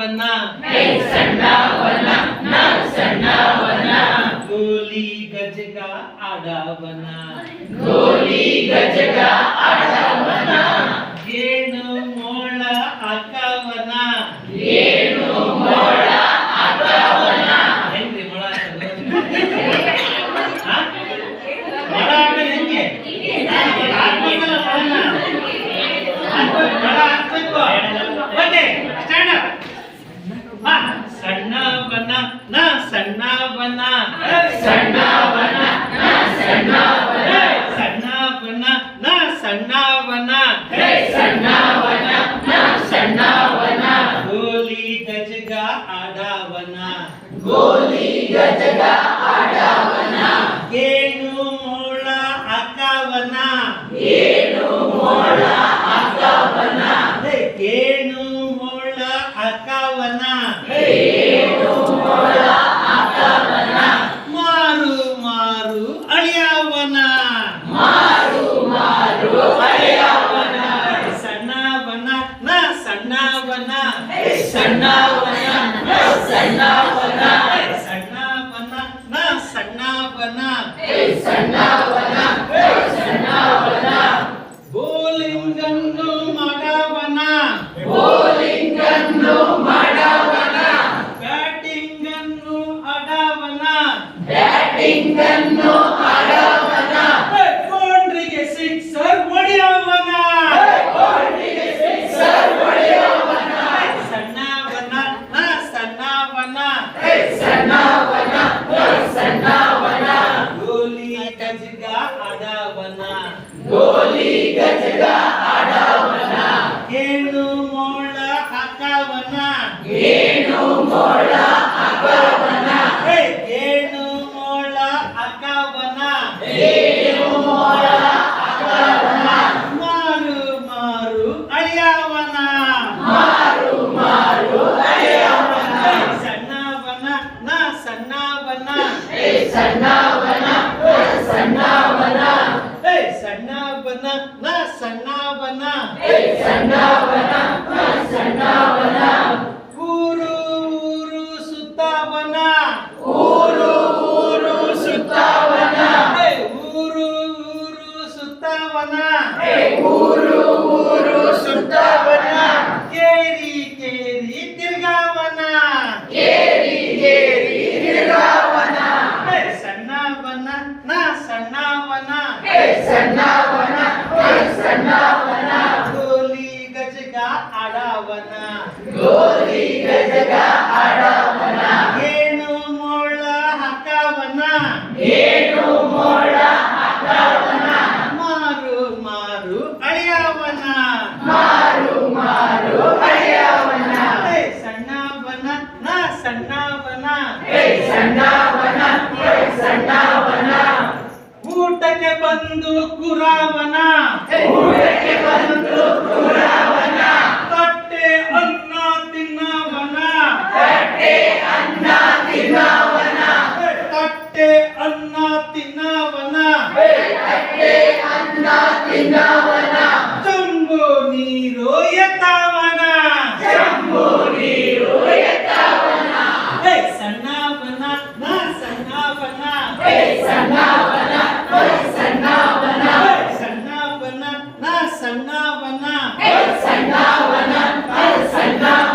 ಆಡವನ ಸಣ್ಣವನ ಸಣ್ಣವನ ಗೋಲಿ ಗಜಗ ಆಡವನ ಗೋಲಿ ಗಜಗ ಆಡವನ ಗೇಣು ಮೋಳ ಹಾಕವನ ಏನು ಮೋಳ ಹಾಕವನ ಹೆಂಗ್ರಿ ಮೊಳ ಮೊಳ ಹಾಕೋದು ಹೆಂಗೆ ಹಾಕ್ಬೇಕಲ್ಲ ಮೊಳ ಹಾಕ್ಬೇಕು. Okay stand up. ಸಣ್ಣವನ ಸಣ್ಣವನ ಸಣ್ಣವನ ಸಣ್ಣವನ ಸಣ್ಣವನ ಸಣ್ಣವನ ಸಣ್ಣವನ ಸಣ್ಣವನ ಗೋಲಿ ಗಜಗ ಆಡವನ ಗೋಲಿ ಗಜಗ ಆಡವನ ಗೇಣು ಮೋಳ ಹಾಕವನ ಏನು ಮೋಳ ಹಾಕವನ ಗೇಣು ಮೋಳ ಹಾಕವನ ಏನು ಮೋಳ ಹಾಕವನ ಮಾರು ಮಾರು ಅಳಿಯವನ ಮಾರು ಮಾರು ಅಳೆಯವನ ಸಣ್ಣವನ ಸಣ್ಣವನ ಸಣ್ಣವನ ಸಣ್ಣವನ ಸಣ್ಣವನ ಸಣ್ಣವನ ಸಣ್ಣವನ ಸಣ್ಣವನ ಬೋಲಿಂಗನ್ನು ಮಾಡವನ ಬೋಲಿಂಗನ್ನು ಮಾಡವನ ಬ್ಯಾಟಿಂಗನ್ನು ಆಡವನ ಬ್ಯಾಟಿಂಗನ್ನು ಆಡವನ ಬೌಂಡ್ರಿಗೆ ಸಿಕ್ಸರ್ ಹೊಡೆಯವನ ಬೌಂಡ್ರಿಗೆ ಸಿಕ್ಸರ್ ಹೊಡೆಯವನ ಸಣ್ಣವನ ಸಣ್ಣವನ ಸಣ್ಣವನ ಸಣ್ಣವನ ಗೋಲಿ ಗಜಗ ಆಡವನ ಗೋಲಿ ಗಜಗ ಆಡವನ ಗೇಣು ಮೋಳ ಹಾಕವನ ಏನು ಮೋಳ ಹಾಕವನ ಗೇಣು ಮೋಳ ಹಾಕವನ ಏನು ಮೋಳ ಹಾಕವನ ಮಾರು ಮಾರು ಅಳಿಯವನ ಮಾರು ಮಾರು ಅಳೆಯವನ ಸಣ್ಣವನ ಸಣ್ಣವನ ಸಣ್ಣವನ ಸಣ್ಣವನ ಸಣ್ಣವನ ಸಣ್ಣವನ ಸಣ್ಣವನ ಸಣ್ಣವನ ಊರು ಊರು ಸುತ್ತವನ ಊರು ಊರು ಸುತ್ತವನ ಊರು ಊರು ಸುತ್ತವನ ಊರು ಊರು ಸುತ್ತವನ ಕೇರಿ ಕೇರಿ ತಿರ್ಗಾವನ ಕೇರಿ ಕೇರಿ ತಿರುಗಾವನ ಸಣ್ಣವನ ಸಣ್ಣವನ ಸಣ್ಣವನ ಸಣ್ಣವನ ಗೋಲಿ ಗಜಗ ಆಡವನ ಗೋಲಿ ಗಜಗ ಆಡವನ ಏನು ಮೋಳ ಹಾಕವನ ಏನು ಮೋಳ ಹಾಕವನ ಮಾರು ಮಾರು ಅಳಿಯವನ ಮಾರು ಮಾರು ಅಳೆಯವನ ಸಣ್ಣವನ ಸಣ್ಣವನ ಸಣ್ಣವನ ಸಣ್ಣವನ ಊಟಕ್ಕೆ ಬಂದು ಕುರಾವನ ಊಟಕ್ಕೆ ಬಂದು ಕುರಾವನ ತಟ್ಟೆ ಅನ್ನ ತಿನ್ನವನ ತಟ್ಟೆ ಅನ್ನ ತಿನ್ನವನ ತಟ್ಟೆ ಅನ್ನ ತಿನ್ನವನ ತಟ್ಟೆ ಅನ್ನ ತಿನ್ನವನ ಚಂಬು ನೀರು ಎತ್ತವನ ಚಂಬು ನೀರು ಎತ್ತವನ ಸಣ್ಣವನ ಸಣ್ಣವನ ಸಣ್ಣವನ ಸಣ್ಣವನ ಸಣ್ಣವನ ಸಣ್ಣವನ ಸಣ್ಣವನ ಸಣ್ಣವನ